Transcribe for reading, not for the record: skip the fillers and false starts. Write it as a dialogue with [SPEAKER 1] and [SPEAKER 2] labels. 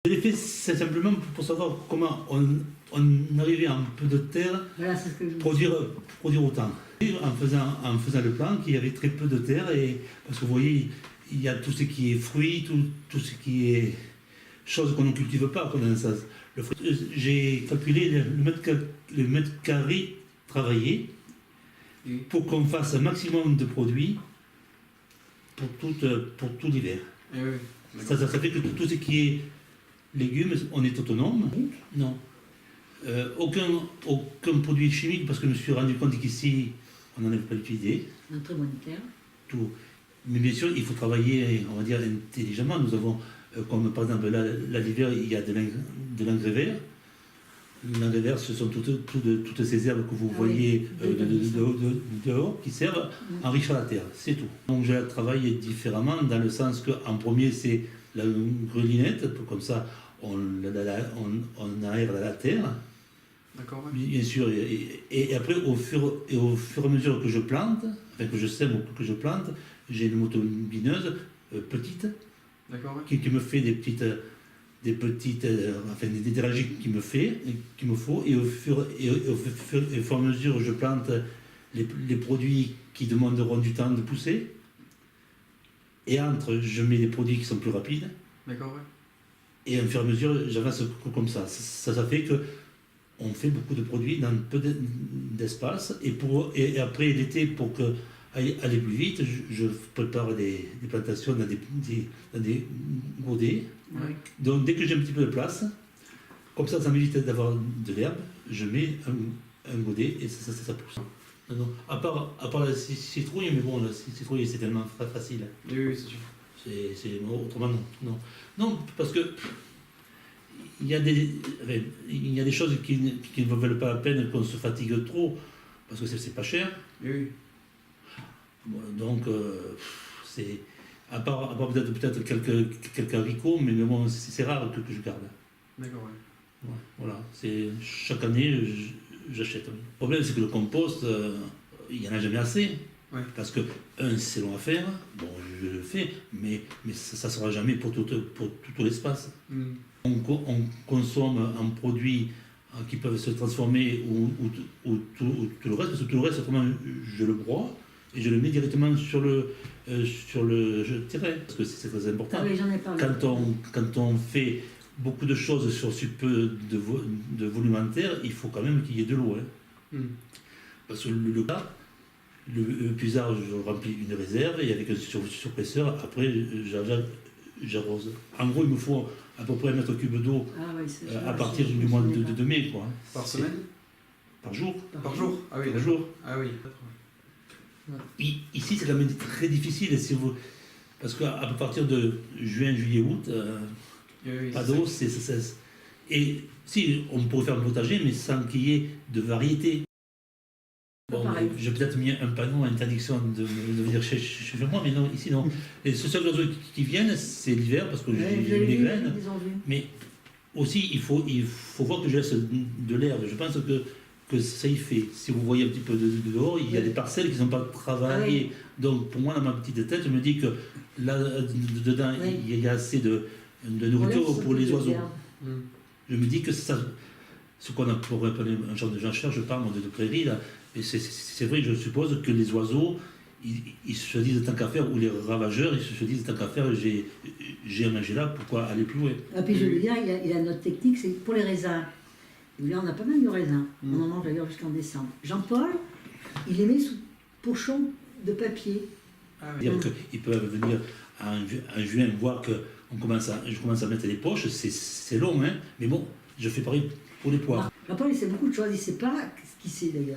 [SPEAKER 1] Je l'ai fait simplement pour savoir comment on arrivait en peu de terre
[SPEAKER 2] Voilà, c'est ce que je
[SPEAKER 1] produire autant. Et en faisant le plan, qu'il y avait très peu de terre, et, parce que vous voyez, il y a tout ce qui est fruits, tout ce qui est choses qu'on ne cultive pas qu'on a ça. J'ai calculé le mètre carré travaillé pour qu'on fasse un maximum de produits pour tout l'hiver. Ça fait que tout ce qui est légumes, on est autonome. Non. Aucun produit chimique, parce que je me suis rendu compte qu'ici, on n'en avait pas utilisé.
[SPEAKER 2] Un très bonne terre.
[SPEAKER 1] Tout. Mais bien sûr, il faut travailler, on va dire, intelligemment. Nous avons, comme par exemple, là l'hiver, il y a de l'engrais vert. L'engrais vert, ce sont toutes ces herbes que vous voyez dehors, qui servent à enrichir la terre, c'est tout. Donc je la travaille différemment, dans le sens qu'en premier, c'est la grelinette, comme ça, on aère la terre.
[SPEAKER 3] D'accord, ouais.
[SPEAKER 1] Bien sûr, et après, au fur et à mesure que je plante, enfin que je sème ou que je plante, j'ai une motobineuse petite,
[SPEAKER 3] d'accord, ouais.
[SPEAKER 1] qui me fait des rangées qu'il me faut, et au fur et à mesure je plante les produits qui demanderont du temps de pousser, et entre, je mets des produits qui sont plus rapides,
[SPEAKER 3] d'accord, ouais.
[SPEAKER 1] et au fur et à mesure j'avance comme ça. Ça fait que on fait beaucoup de produits dans peu d'espace, et après l'été, pour aller plus vite, je prépare des plantations dans des godets.
[SPEAKER 3] Ouais.
[SPEAKER 1] Donc dès que j'ai un petit peu de place, comme ça m'évite d'avoir de l'herbe, je mets un godet et ça pousse. Non, à part la citrouille, mais bon, la citrouille c'est tellement facile.
[SPEAKER 3] Oui, c'est sûr.
[SPEAKER 1] Autrement non. Non, parce que il y a des choses qui ne valent pas la peine qu'on se fatigue trop, parce que c'est pas cher.
[SPEAKER 3] Oui.
[SPEAKER 1] Bon, donc c'est à part peut-être quelques haricots, mais bon, c'est rare que je garde.
[SPEAKER 3] D'accord, ouais.
[SPEAKER 1] Ouais, voilà, chaque année j'achète. Le problème, c'est que le compost, il n'y en a jamais assez.
[SPEAKER 3] Ouais.
[SPEAKER 1] Parce que, c'est long à faire, bon, je le fais, mais ça ne sera jamais pour tout l'espace.
[SPEAKER 3] Mm.
[SPEAKER 1] On consomme un produit qui peuvent se transformer ou tout le reste, parce que tout le reste, autrement, je le broie et je le mets directement sur le terrain, parce que c'est très important.
[SPEAKER 2] Ah oui, j'en ai parlé.
[SPEAKER 1] Quand on fait beaucoup de choses sur si peu de volume-terre, il faut quand même qu'il y ait de l'eau. Hein.
[SPEAKER 3] Mm.
[SPEAKER 1] Parce que le puisard, je remplis une réserve, et avec un surpresseur, après j'arrose. En gros, il me faut à peu près 1 mètre cube d'eau à partir du mois de mai. Quoi.
[SPEAKER 3] Par semaine?
[SPEAKER 1] Par jour.
[SPEAKER 3] Par jour? Ah oui,
[SPEAKER 1] Par jour.
[SPEAKER 3] Ah oui.
[SPEAKER 1] Ici, c'est quand même très difficile, parce qu'à partir de juin, juillet, août,
[SPEAKER 3] Oui,
[SPEAKER 1] pas d'eau, et si, on pourrait faire un potager, mais sans qu'il y ait de variété. Bon, j'ai peut-être mis un panneau à interdiction de venir chez moi, mais non, ici non. Les seuls oiseaux qui viennent, c'est l'hiver, parce que j'ai des graines. Mais aussi, il faut voir que je laisse de l'herbe. Je pense que ça y fait. Si vous voyez un petit peu dehors, il y a des parcelles qui ne sont pas travaillées. Donc pour moi, dans ma petite tête, je me dis que là, dedans, il y a assez de nourriture pour les oiseaux. Je me dis que ce qu'on pourrait appeler un genre de jachère, je parle de prairie, là. Et c'est vrai, je suppose que les oiseaux, ils se disent tant qu'à faire, ou les ravageurs, ils se disent tant qu'à faire, j'ai à manger là, pourquoi aller plus loin?
[SPEAKER 2] Et puis je veux dire, il a notre technique, c'est pour les raisins. Et là, on a pas mal de raisins. On en mange d'ailleurs jusqu'en décembre. Jean-Paul, il les met sous pochon de papier.
[SPEAKER 3] Ah oui.
[SPEAKER 1] Dire qu'ils peuvent venir en juin voir que je commence à mettre les poches, c'est long, hein, mais bon, je fais pareil pour les poires.
[SPEAKER 2] Jean-Paul, il sait beaucoup de choses, il ne sait pas ce qu'il sait d'ailleurs.